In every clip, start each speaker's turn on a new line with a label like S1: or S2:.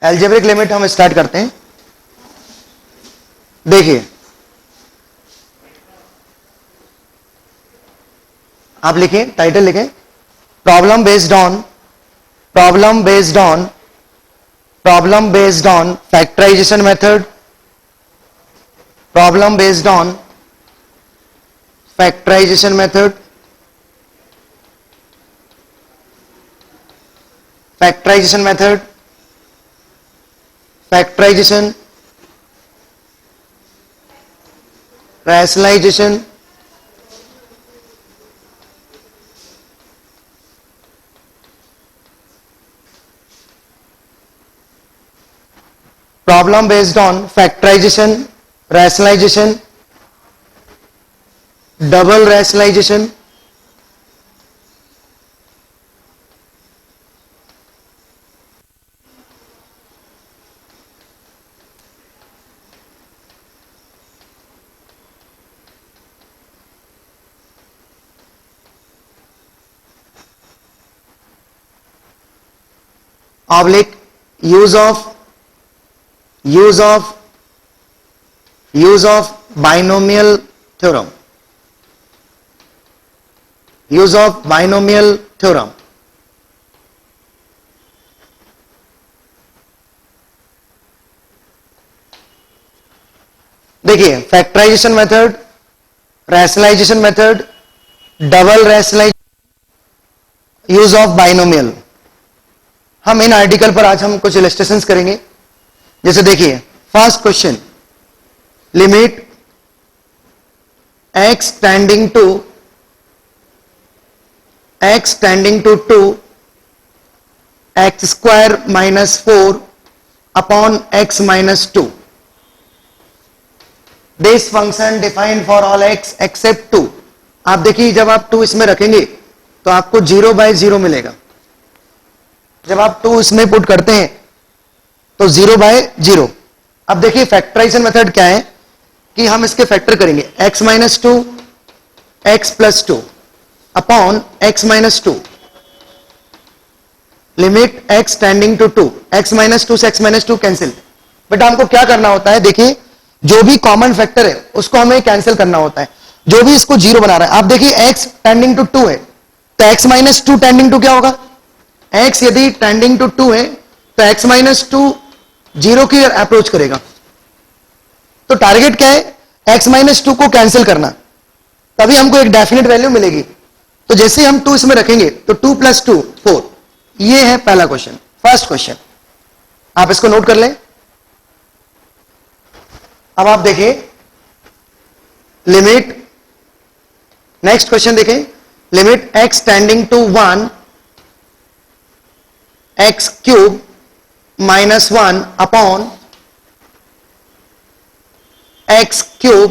S1: Algebraic limit हम start करते हैं। देखिए आप लिखिए, टाइटल लिखें, problem based on factorisation method, problem based on factorisation method, factorisation method, factorisation, rationalisation, problem based on factorisation, rationalisation, double rationalisation, oblique use of binomial theorem, use of binomial theorem, देखिए factorisation method, rationalisation method, double rationalisation, use of binomial. हम इन article पर आज हम कुछ illustrations करेंगे। जैसे देखिए first question, limit x tending to 2 x square -4 upon x -2, this function defined for all x except 2। आप देखिए जब आप 2 इसमें रखेंगे तो आपको 0/0 मिलेगा। जब आप 2 इसमें पुट करते हैं तो 0/0। अब देखिए फैक्टराइजेशन मेथड क्या है कि हम इसके फैक्टर करेंगे x -2 x + 2 upon x -2, limit x tending to 2, x -2 से x -2 कैंसिल। बट हमको क्या करना होता है, देखिए जो भी कॉमन फैक्टर है उसको हमें कैंसिल करना होता है, जो भी इसको 0 बना रहा है। आप देखिए x टेंडिंग टू 2 है तो x -2 टेंडिंग टू क्या होगा, x यदि टेंडिंग टू 2 है तो x -2 0 की अप्रोच करेगा। तो टारगेट क्या है, x -2 को कैंसिल करना, तभी हमको एक डेफिनेट वैल्यू मिलेगी। तो जैसे हम 2 इसमें रखेंगे तो 2 + 2 4। ये है पहला क्वेश्चन, फर्स्ट क्वेश्चन, आप इसको नोट कर लें। अब आप देखिए लिमिट, नेक्स्ट क्वेश्चन देखें, limit x tending to 1 x³ -1 upon x³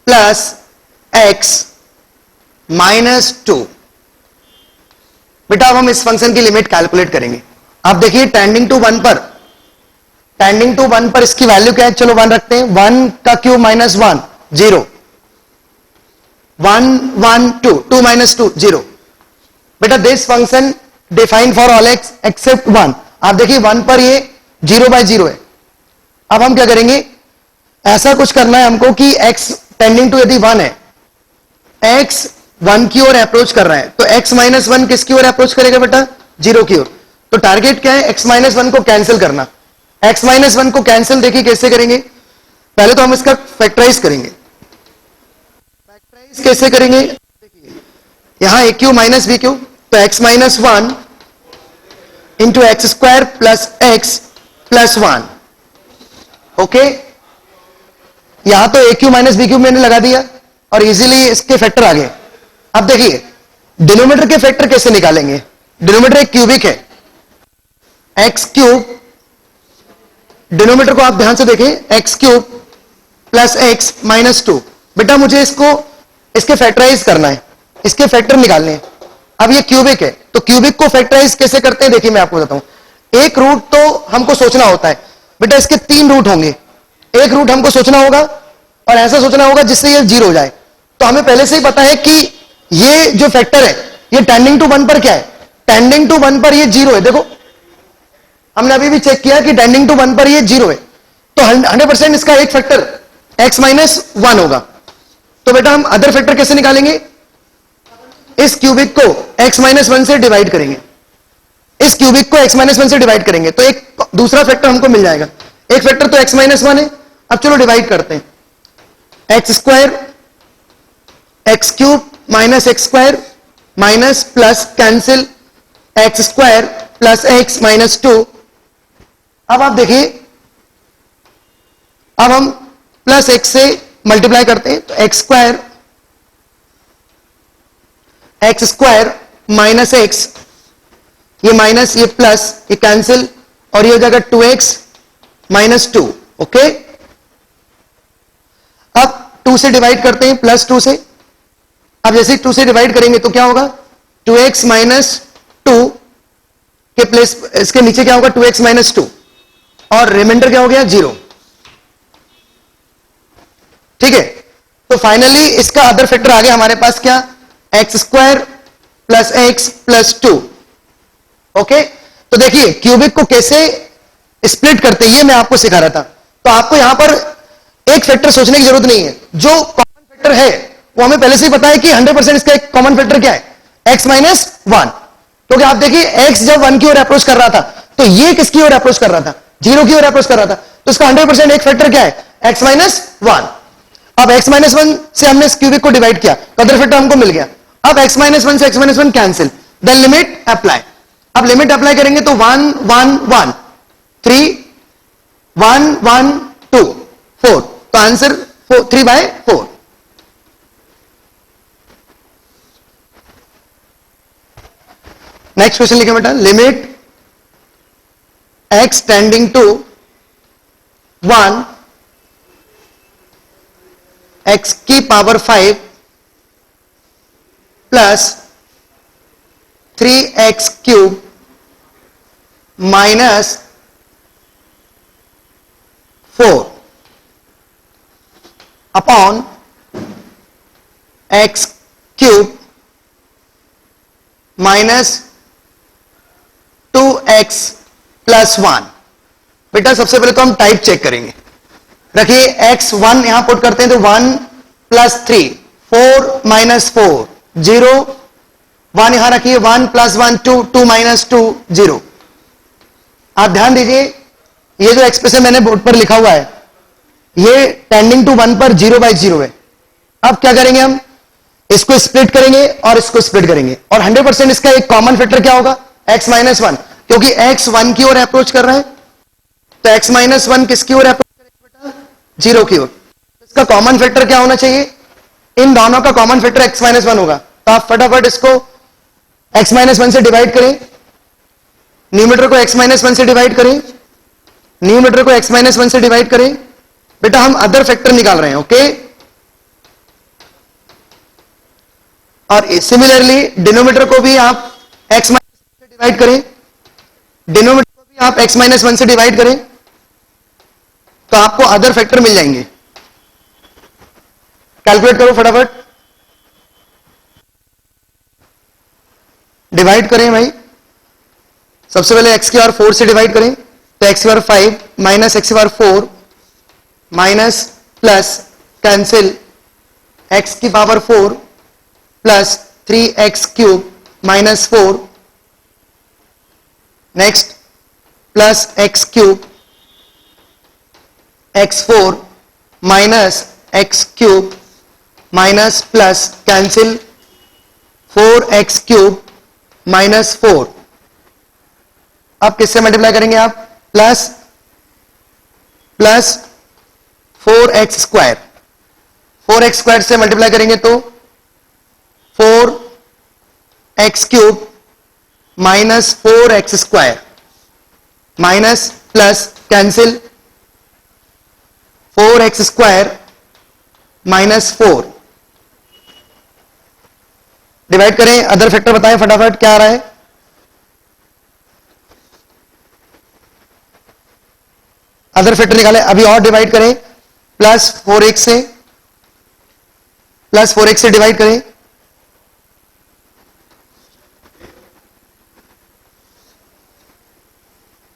S1: plus x -2। बेटा अब हम इस फंक्शन की लिमिट कैलकुलेट करेंगे। आप देखिए टेंडिंग टू 1 पर इसकी वैल्यू क्या है, चलो 1 रखते हैं, 1 का क्यूब -1 0, 1 1 2 2 -2 0। बेटा this function defined for all x except 1। आप देखिए 1 पर ये 0/0 है। अब हम क्या करेंगे, ऐसा कुछ करना है हमको कि x टेंडिंग टू यदि 1 है, x 1 की ओर अप्रोच कर रहा है, तो x -1 किसकी ओर अप्रोच करेगा बेटा, 0 की ओर। तो टारगेट क्या है, x -1 को कैंसिल करना। x -1 को कैंसिल देखिए कैसे करेंगे, पहले तो हम इसका फैक्टराइज करेंगे। फैक्टराइज कैसे करेंगे, देखिए यहां a³ - b³ तो x -1 into x² plus x + 1। Okay, यहां तो a³ - b³ मैंने लगा दिया और इजीली इसके फैक्टर आ गए। अब देखिए डिनोमिनेटर के फैक्टर कैसे निकालेंगे, डिनोमिनेटर एक क्यूबिक है, x³ डिनोमिनेटर को आप ध्यान से देखें, x³ प्लस x -2। बेटा मुझे इसके फैक्टराइज करना है, इसके फैक्टर निकालने हैं। अब ये क्यूबिक है तो क्यूबिक को फैक्टराइज कैसे करते हैं, देखिए मैं आपको बताता हूं। एक रूट तो हमको सोचना होता है, बेटा इसके 3 रूट होंगे। एक रूट हमको सोचना होगा और ऐसा सोचना होगा जिससे ये 0 हो जाए। तो हमें पहले से ही पता है कि ये जो फैक्टर है ये टेंडिंग टू 1 पर क्या है, टेंडिंग टू 1 पर ये 0 है। देखो हमने अभी भी चेक किया कि टेंडिंग टू 1 पर ये 0 है, तो 100% इसका एक फैक्टर x माइनस 1 होगा। तो बेटा हम अदर फैक्टर कैसे निकालेंगे? इस क्यूबिक को x माइनस 1 से डिवाइड करेंगे, इस क्यूबिक को x माइनस 1 से डिवाइड करेंगे तो एक दूसरा फैक्टर हमको मिल जाएगा। एक फैक्टर तो x माइनस 1 है। अब चलो डिवाइड करते हैं, x square x cube minus x square minus plus cancel x square plus x minus 2। अब आप देखिए, अब हम प्लस एक्स से मल्टीप्लाई करते हैं तो एक्स स्क्वायर माइनस एक्स, ये माइनस ये प्लस ये कैंसिल और ये हो जाएगा 2x माइनस 2। ओके, अब 2 से डिवाइड करते हैं प्लस 2 से। अब जैसे 2 से डिवाइड करेंगे तो क्या होगा, 2x माइनस 2 के प्लेस इसके नीचे क्या होगा 2x माइनस 2 और रिमाइंडर क्या हो गया 0। ठीक है, तो फाइनली इसका अदर फैक्टर आ गया हमारे पास क्या, x square plus x plus 2। Okay, तो देखिए क्यूबिक को कैसे स्प्लिट करते हैं ये मैं आपको सिखा रहा था। तो आपको यहां पर एक फैक्टर सोचने की जरूरत नहीं है, जो कॉमन फैक्टर है वो हमें पहले से ही पता है कि 100% इसका एक कॉमन फैक्टर क्या है, x माइनस 1। क्योंकि आप देखिए x जब 1 की ओर अप्रोच कर रहा था तो ये किसकी ओर अप्रोच कर रहा था, 0 की ओर अप्रोच कर रहा था, तो इसका 100% एक फैक्टर क्या है, x माइनस 1। अब x माइनस 1 से हमने इस क्यूबिक को डिवाइड किया तो अदर फैक्टर हमको मिल गया। अब x माइनस 1 से x minus 1 cancel, then limit apply. अब लिमिट अप्लाई करेंगे तो 1 1 1 3 1 1 2 4, तो आंसर 3/4। नेक्स्ट क्वेश्चन लिखे बेटा, limit x tending to 1 x की power 5 plus 3x cube minus 4 upon x cube minus 2x plus 1। बेटा सबसे पहले तो हम टाइप चेक करेंगे। रखिए x1 यहां पुट करते हैं तो 1 प्लस 3 4 माइनस 4 0 1 यहां रखिए 1 प्लस 1 2 2 माइनस 2 0। आप ध्यान दीजिए ये जो एक्सप्रेशन मैंने बोर्ड पर लिखा हुआ है ये टेंडिंग टू 1 पर 0/0 है। अब क्या करेंगे, हम इसको स्प्लिट करेंगे और इसको स्प्लिट करेंगे और 100% इसका एक कॉमन फैक्टर क्या होगा, x माइनस 1, क्योंकि x 1 की ओर अप्रोच कर रहा है तो x माइनस 1 किसकी ओर अप्रोच करेगा बेटा, 0 की ओर। इसका कॉमन फैक्टर क्या होना चाहिए, इन दोनों का कॉमन फैक्टर x माइनस 1 होगा। तो आप फटाफट इसको x माइनस 1 से डिवाइड करें, न्यूमरेटर को x माइनस 1 से डिवाइड करें, न्यूमरेटर को x माइनस 1 से डिवाइड करें। बेटा हम अदर फैक्टर निकाल रहे हैं। ओके, और सिमिलरली डिनोमिनेटर को भी आप x माइनस 1 से डिवाइड करें, डिनोमिनेटर को भी आप x माइनस 1 से डिवाइड करें तो आपको अदर फैक्टर मिल जाएंगे। कैलकुलेट करो फटाफट, डिवाइड करें भाई। सबसे पहले x की पावर 4 से डिवाइड करें तो x की पावर 5 माइनस x की power 4 minus plus cancel x की power 4 plus 3x cube minus 4, next plus x cube x4 minus x cube minus plus cancel 4x cube minus 4। अब किससे multiply करेंगे आप, plus plus 4x square, 4x square से multiply करेंगे तो 4x cube minus 4x square minus plus cancel 4x square minus 4। Divide करें, other factor बताएं फटाफट क्या आ रहा है। अदर फैक्टर निकालें, अभी और डिवाइड करें, प्लस 4x से, प्लस 4x से डिवाइड करें,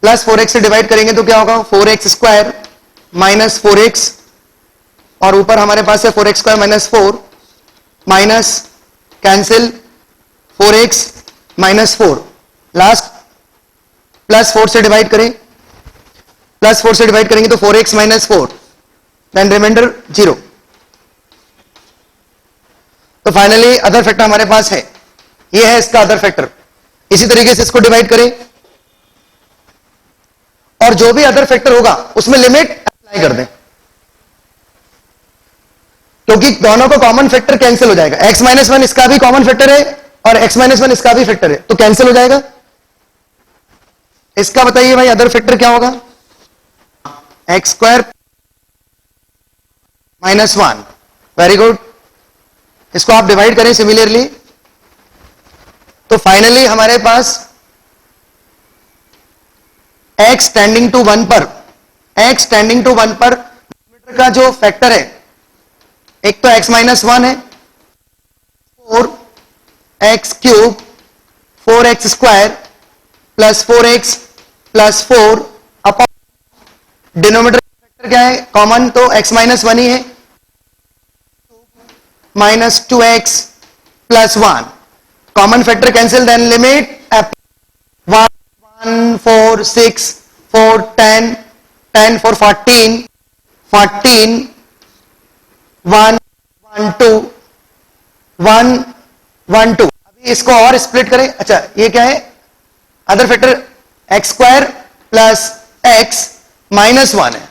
S1: प्लस 4x से डिवाइड करेंगे तो क्या होगा 4x स्क्वायर माइनस 4x, और ऊपर हमारे पास है 4x square minus 4, minus cancel 4x minus 4, last plus 4 से डिवाइड करें, प्लस 4 से डिवाइड करेंगे तो 4x माइनस 4, देन रिमाइंडर 0। तो फाइनली अदर फैक्टर हमारे पास है, ये है इसका अदर फैक्टर। इसी तरीके से इसको डिवाइड करें और जो भी अदर फैक्टर होगा उसमें लिमिट अप्लाई कर दें, क्योंकि दोनों को कॉमन फैक्टर कैंसिल हो जाएगा। x माइनस 1 इसका भी कॉमन फैक्टर है और x माइनस 1 इसका भी फैक्टर है, तो कैंसिल हो जाएगा। इसका बताइए भाई अदर फैक्टर क्या होगा, x square minus 1। Very good, इसको आप डिवाइड करें सिमिलरली, तो फाइनली हमारे पास x टेंडिंग टू 1 पर, x टेंडिंग टू 1 पर डिनोमिनेटर का जो फैक्टर है, एक तो x माइनस 1 है, 4x cube 4x square plus 4x plus 4 upon denominator factor क्या है कॉमन, तो x माइनस 1 ही है, minus 2x plus 1, common factor cancel, then limit 1 1 4 6 4 10 10 4 14 14 1 1 2 1 1 2। अभी इसको और स्प्लिट करें। अच्छा ये क्या है other factor, x square plus x minus 1 है।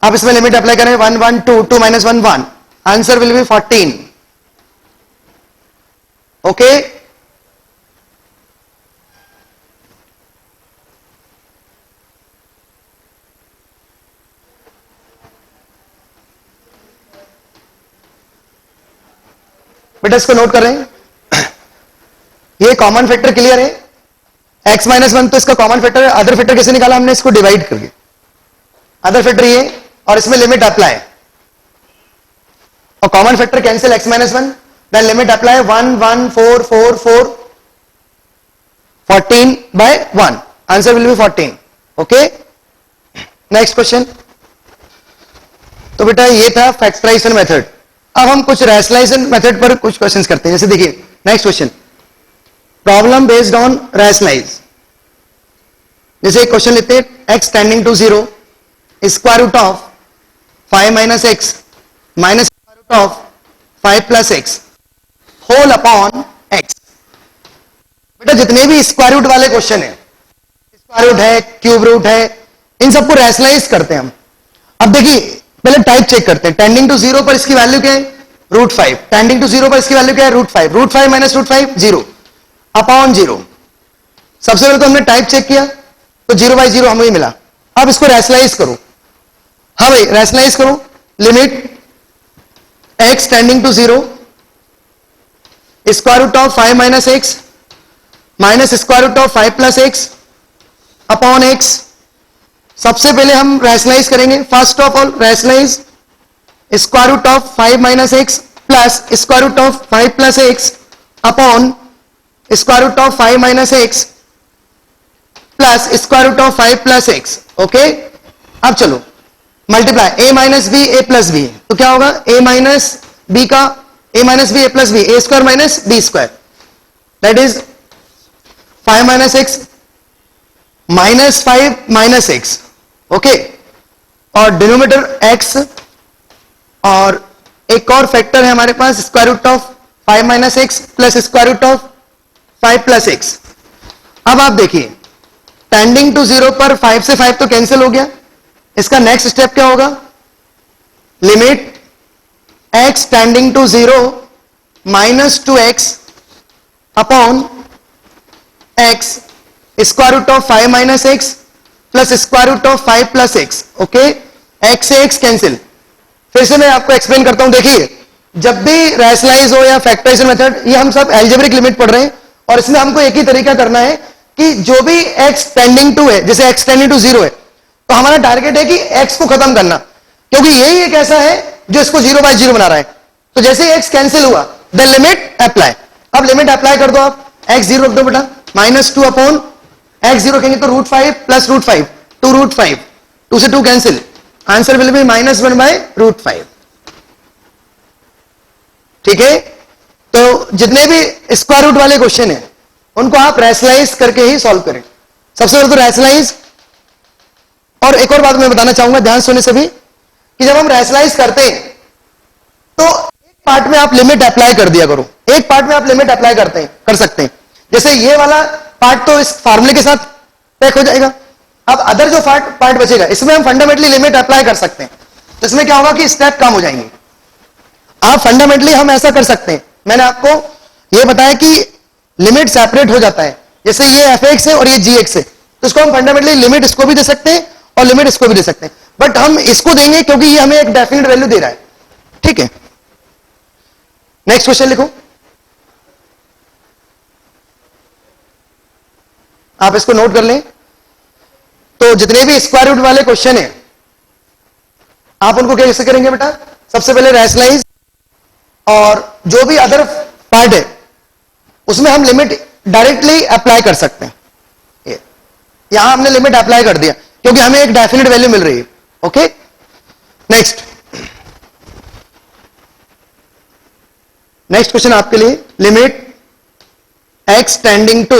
S1: आप इसमें लिमिट अप्लाई करें 1 1 2 2 minus 1 1, answer will be 14। Okay बेटा इसको नोट कर रहे हैं, ये कॉमन फैक्टर क्लियर है, x माइनस 1 तो इसका कॉमन फैक्टर है। अदर फैक्टर कैसे निकाला हमने, इसको डिवाइड करके, अदर फैक्टर ये और इसमें लिमिट अप्लाई, और common factor cancel x minus 1, then limit apply 1 1 4 4 4 14 by 1, answer will be 14। Okay next question. तो बेटा ये था फैक्टराइजेशन मेथड। अब हम कुछ रैशनलाइजेशन मेथड पर कुछ क्वेश्चंस करते हैं। जैसे देखिए next question, problem based on rationalize. जैसे एक क्वेश्चन लेते हैं, x tending to 0 square root of 5 minus x minus square root of 5 plus x whole upon x. बेटा जितने भी स्क्वायर रूट वाले क्वेश्चन है, स्क्वायर रूट है, क्यूब रूट है, इन सबको रैशनलाइज करते हैं हम। अब देखिए पहले टाइप चेक करते हैं, टेंडिंग टू 0 पर इसकी वैल्यू क्या है रूट 5, टेंडिंग टू 0 पर इसकी वैल्यू क्या है root 5, root 5 minus root 5 0 upon 0। सबसे पहले तो हमने टाइप चेक किया तो 0 बाई 0 हमें मिला। अब इसको रैशनलाइज करो। हाँ भाई रैशनलाइज करो, limit x tending to 0 square root of 5 minus x minus square root of 5 plus X upon X. सबसे पहले हम रैशनलाइज करेंगे, first of all rationalise square root of 5 minus x plus square root of 5 plus X upon square root of 5 minus x plus square root of 5 plus x. Okay अब चलो multiply a minus B A plus B, तो क्या होगा a minus B का a minus B A plus B, A square minus B square, that is 5 minus x minus 5 minus X. Okay और denominator x, और एक और factor है हमारे पास square root of 5 minus x plus square root of 5 plus X. अब आप देखिए टेंडिंग टू 0 पर 5 से 5 तो कैंसिल हो गया, इसका नेक्स्ट स्टेप क्या होगा, limit x tending to 0 minus 2x upon x square root of 5 minus x plus square root of 5 plus x. Okay x से x कैंसिल। फिर से मैं आपको एक्सप्लेन करता हूं, देखिए जब भी रैशनलाइज हो या फैक्टराइजेशन मेथड, ये हम सब अलजेब्रिक लिमिट पढ़ रहे हैं, और इसमें हमको एक ही तरीका करना है कि जो भी x टेंडिंग टू है, जैसे x टेंडिंग टू 0 है, तो हमारा टारगेट है कि x को खत्म करना, क्योंकि यही एक ऐसा है जो इसको 0 बाई 0 बना रहा है। तो जैसे x कैंसिल हुआ देन लिमिट अप्लाई। अब लिमिट अप्लाई कर दो, आप x 0 रख दो बेटा, माइनस 2 अपॉन एक्स जीरो रखेंगे तो √5 प्लस √5 2√5, 2 से 2 कैंसिल, आंसर विल बी -1/√5। ठीक है, तो जितने भी स्क्वायर रूट वाले क्वेश्चन है उनको आप रैशनलाइज करके ही सॉल्व करें। सबसे पहले तो रैशनलाइज, और एक और बात मैं बताना चाहूंगा ध्यान सुनने सभी, कि जब हम रैशनलाइज करते हैं तो एक पार्ट में आप लिमिट अप्लाई कर दिया करो, एक पार्ट में आप लिमिट अप्लाई कर सकते हैं। जैसे ये वाला पार्ट तो इस फार्मूले के साथ पैक हो जाएगा, अब अदर जो पार्ट बचेगा इसमें हम फंडामेंटली लिमिट अप्लाई कर सकते हैं, तो इसमें क्या होगा कि स्टेप कम हो जाएंगे। आप फंडामेंटली हम ऐसा कर सकते हैं, मैंने आपको यह बताया कि लिमिट सेपरेट हो जाता है, जैसे ये f(x) है और ये g(x) है, तो इसको हम फंडामेंटली लिमिट इसको भी दे सकते हैं और लिमिट इसको भी दे सकते हैं, बट हम इसको देंगे क्योंकि ये हमें एक डेफिनेट वैल्यू दे रहा है। ठीक है, नेक्स्ट क्वेश्चन लिखो, आप इसको नोट कर लें। तो जितने भी स्क्वायर रूट वाले क्वेश्चन है आप उनको कैसे करेंगे बेटा, सबसे पहले रैशनलाइज, और जो भी अदर पार्ट है उसमें हम लिमिट डायरेक्टली अप्लाई कर सकते हैं। यहां हमने लिमिट अप्लाई कर दिया क्योंकि हमें एक डेफिनेट वैल्यू मिल रही है। ओके, नेक्स्ट क्वेश्चन आपके लिए, limit x tending to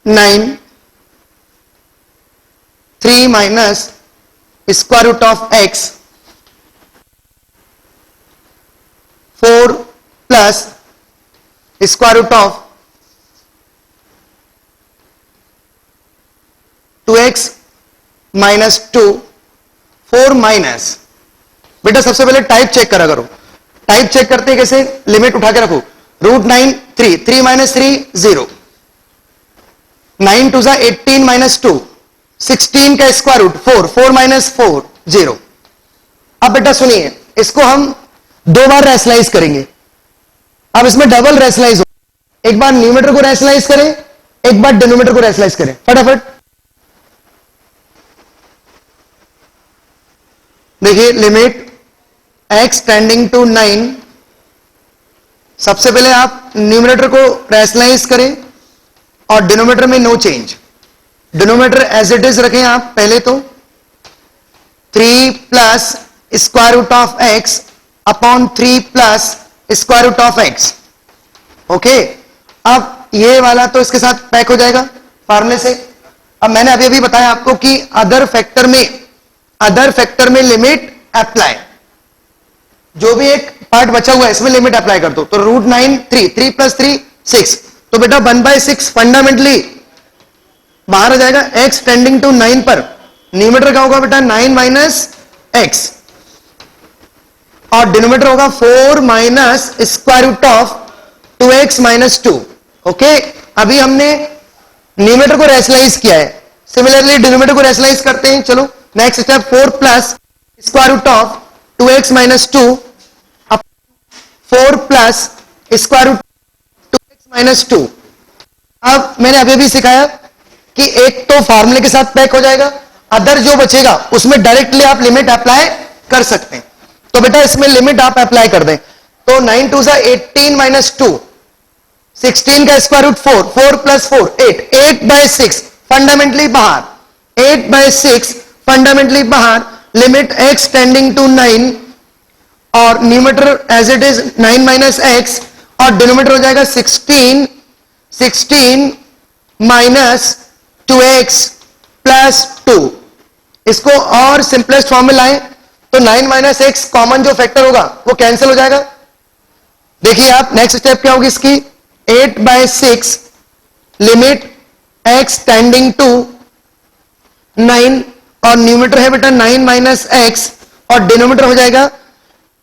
S1: 9 3 minus square root of x 4 plus square root of 2x minus 2 4 minus, बेटा सबसे पहले टाइप चेक करा करो। टाइप चेक करते हैं कैसे, लिमिट उठा के रखो, √9 3 3 माइनस 3 0, 9 2 जा 18 माइनस 2 16 का स्क्वायर रूट 4 4 माइनस 4 0। अब बेटा सुनिए, इसको हम दो बार रैशनलाइज करेंगे। अब इसमें डबल रैशनलाइज हो, एक बार न्यूमरेटर को रैशनलाइज करें, एक बार डिनोमिनेटर को रैशनलाइज करें, फटाफट देखिए। लिमिट x टेंडिंग टू 9, सबसे पहले आप न्यूमरेटर को रैशनलाइज करें और डिनोमिनेटर में no change, denominator as it is रखें आप पहले तो, 3 plus square root of x upon 3 plus square root of x। Okay, अब ये वाला तो इसके साथ पैक हो जाएगा फार्मूले से। अब मैंने अभी अभी बताया आपको कि अदर फैक्टर में लिमिट अप्लाई, जो भी एक पार्ट बचा हुआ है इसमें लिमिट अप्लाई कर दो, तो √9 3 3 प्लस 3 6, तो बेटा 1/6 फंडामेंटली बाहर आ जाएगा। x टेंडिंग टू 9 पर न्यूमरेटर का होगा बेटा 9 माइनस x और डिनोमिनेटर होगा 4 minus square root of 2x minus 2। Okay, अभी हमने न्यूमरेटर को रैशनलाइज किया है, सिमिलरली डिनोमिनेटर को रैशनलाइज करते हैं। चलो next step, 4 plus square root of 2x minus 2 4 plus square root 2x minus 2। अब मैंने अभी भी सिखाया कि एक तो फार्मूले के साथ पैक हो जाएगा, अदर जो बचेगा उसमें डायरेक्टली आप लिमिट अप्लाई कर सकते हैं। तो बेटा इसमें लिमिट आप अप्लाई कर दें, तो 9 2 18 माइनस 2, 16 का स्क्वायर रूट 4 4 प्लस 4 8 8/6 फंडामेंटली बाहर, 8/6 फंडामेंटली बाहर। लिमिट x टेंडिंग टू 9 और numerator as it is 9 minus x और डिनोमिनेटर हो जाएगा 16 माइनस 2x प्लस 2। इसको और सिंपलेस्ट फॉर्म में लाएं तो 9 माइनस x कॉमन जो फैक्टर होगा वो कैंसिल हो जाएगा। देखिए आप नेक्स्ट स्टेप क्या होगी इसकी, 8/6 लिमिट x टेंडिंग टू 9 और न्यूमरेटर है बेटा 9 माइनस x और डिनोमिनेटर हो जाएगा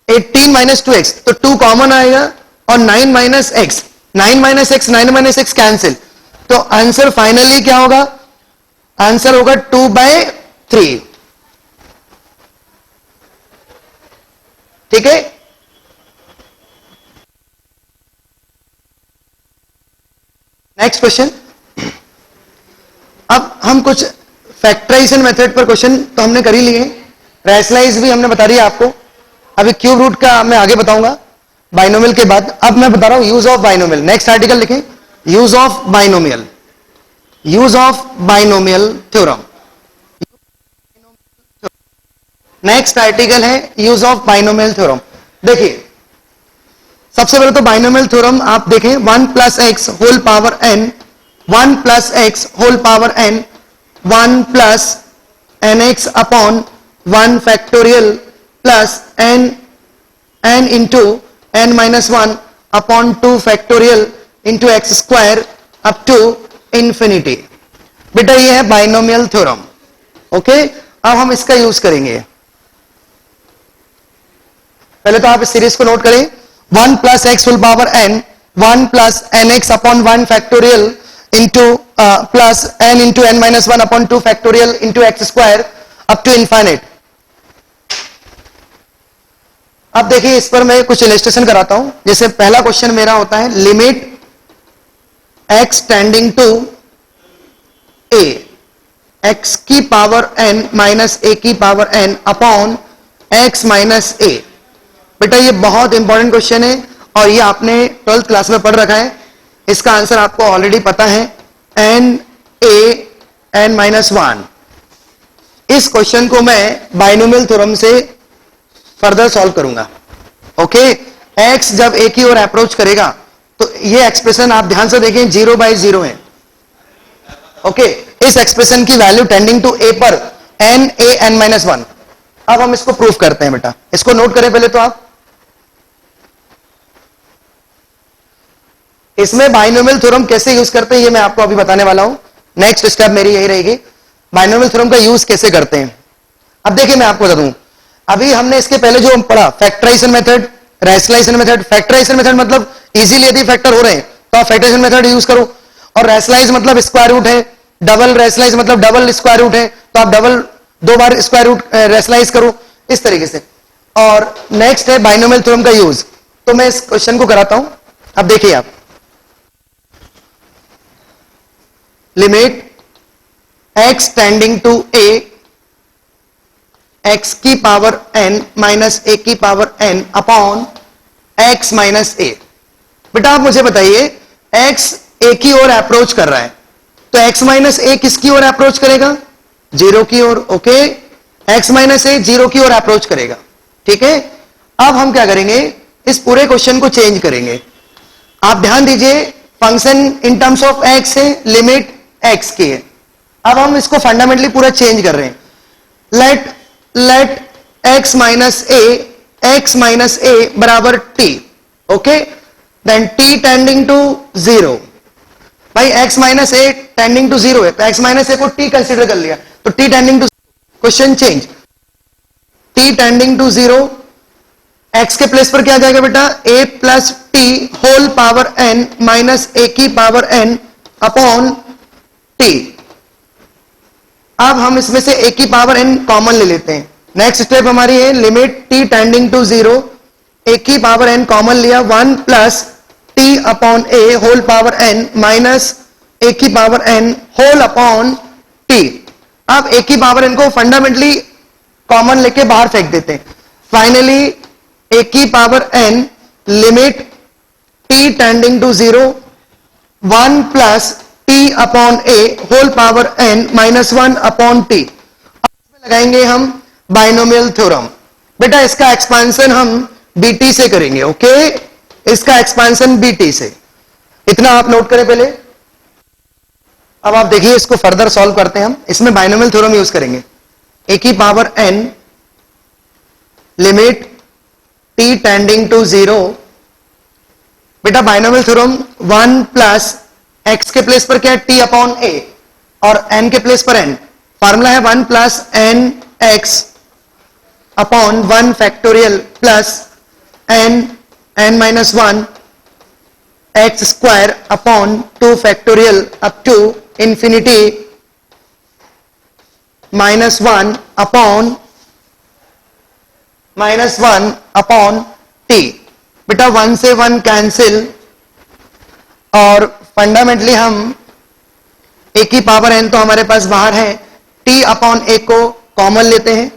S1: 18 माइनस 2x, तो 2 कॉमन आएगा और 9 minus x 9 minus x cancel, तो आंसर फाइनली क्या होगा, आंसर होगा 2/3। ठीक है, नेक्स्ट क्वेश्चन। अब हम कुछ फैक्टराइजेशन मेथड पर क्वेश्चन तो हमने कर ही लिए, रैशनलाइज भी हमने बता दिया आपको। अभी क्यूब रूट का मैं आगे बताऊंगा बाइनोमियल के बाद। अब मैं बता रहा हूं use of binomial. Next article लिखें, use of binomial. Use of binomial theorem. Next article है यूज ऑफ बाइनोमियल थ्योरम। देखिए सबसे पहले तो बाइनोमियल थ्योरम आप देखें, 1 plus x whole power N, 1 plus x whole power N, 1 plus N x upon 1 factorial plus N N into N minus 1 upon 2 factorial into x square up to infinity. बेटा ये है binomial theorem. Okay, अब हम इसका use करेंगे। पहले तो आप इस सीरीज को नोट करें, 1 plus x whole power N, 1 plus N x upon 1 factorial into plus n into N minus 1 upon 2 factorial into x square up to infinite. अब देखिए इस पर मैं कुछ इलस्ट्रेशन कराता हूं। जैसे पहला क्वेश्चन मेरा होता है limit X tending to A, X की पावर एन माइनस ए की power N upon X minus A. बेटा ये बहुत इंपॉर्टेंट क्वेश्चन है और ये आपने 12th क्लास में पढ़ रखा है। इसका आंसर आपको ऑलरेडी पता है, एन ए एन माइनस 1। इस क्वेश्चन को मैं बाइनोमियल थ्योरम से फर्दर सॉल्व करूंगा। ओके, एक्स जब ए की ओर अप्रोच करेगा तो ये एक्सप्रेशन आप ध्यान से देखें 0/0 है। ओके, इस एक्सप्रेशन की वैल्यू टेंडिंग टू ए पर एन ए एन माइनस 1। अब हम इसको प्रूफ करते हैं। बेटा इसको नोट करें पहले तो आप। इसमें बाइनोमियल थ्योरम कैसे यूज करते हैं ये मैं आपको अभी बताने वाला हूं। नेक्स्ट स्टेप मेरी यही रहेगी, बाइनोमियल थ्योरम का यूज कैसे करते हैं। अब देखिए मैं आपको बता दूं, अभी हमने इसके पहले जो पढ़ा factorization method, rationalisation method. Factorisation method मतलब इजीली यदि फैक्टर हो रहे हैं तो आप फैक्टराइजेशन मेथड यूज करो, और रैशनलाइज मतलब स्क्वायर रूट है, डबल रैशनलाइज मतलब डबल स्क्वायर रूट है तो आप double 2 bar square root rationalise करो, इस तरीके से। और नेक्स्ट है बाइनोमियल थ्योरम का यूज। तो मैं इस क्वेश्चन को कराता हूं। अब देखिए आप, limit X tending to A, X की पावर एन माइनस ए की power N upon X minus A. बेटा आप मुझे बताइए, एक्स ए की ओर अप्रोच कर रहा है तो एक्स माइनस ए किसकी ओर अप्रोच करेगा? 0 की ओर। ओके, एक्स माइनस ए 0 की ओर अप्रोच करेगा। ठीक है, अब हम क्या करेंगे, इस पूरे क्वेश्चन को चेंज करेंगे। आप ध्यान दीजिए, function in terms of x है, लिमिट एक्स की है। अब हम इसको फंडामेंटली पूरा चेंज कर रहे हैं। लेट एक्स माइनस ए बराबर t. Okay, then t tending to 0। भाई x minus a tending to 0 है तो एक्स माइनस ए को टी कंसीडर कर लिया तो T tending to, question change, T tending to 0, X के प्लेस पर क्या जाएगा बेटा, A plus T whole power N minus ए की पावर एन अपॉन टी। अब हम इसमें से ए की पावर एन कॉमन ले लेते हैं। नेक्स्ट स्टेप हमारी है limit T tending to 0, a की पावर एन कॉमन लिया, 1 plus t upon a whole power N minus ए की power n whole upon t. अब ए की पावर एन को फंडामेंटली कॉमन लेके बाहर फेंक देते हैं। फाइनली ए की power n limit T tending to 0, 1 plus t upon a whole power N minus 1 upon t. लगाएंगे हम बाइनोमियल थ्योरम। बेटा इसका एक्सपांशन हम बीटी से करेंगे। ओके, इसका एक्सपांशन बीटी से, इतना आप नोट करें पहले। अब आप देखिए इसको फर्दर सॉल्व करते हैं हम। इसमें बाइनोमियल थ्योरम यूज करेंगे। ए की power n limit T tending to 0। बेटा बाइनोमियल थ्योरम 1 प्लस एक्स के प्लेस पर क्या है, टी अपॉन ए, और एन के प्लेस पर एन। फॉर्मूला है 1 plus N x upon 1 factorial plus N n minus 1 x square upon 2 factorial up to infinity minus 1 upon t. बेटा 1 से 1 कैंसिल, और फंडामेंटली हम ए की पावर एन तो हमारे पास बाहर है, टी अपॉन ए को कॉमन लेते हैं।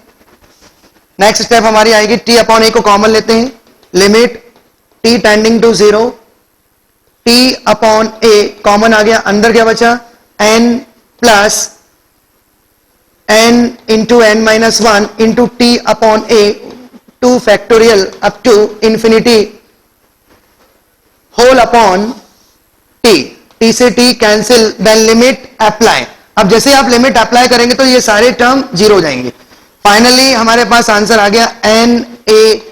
S1: नेक्स्ट स्टेप हमारी आएगी, टी अपॉन ए को कॉमन लेते हैं, limit T tending to 0, T upon A common आ गया, अंदर क्या बचा, n plus n into n minus 1 into t upon a 2 factorial up to infinity whole upon t से t cancel, then limit apply. अब जैसे आप लिमिट अप्लाई करेंगे तो ये सारे टर्म जीरो हो जाएंगे। फाइनली हमारे पास आंसर आ गया n a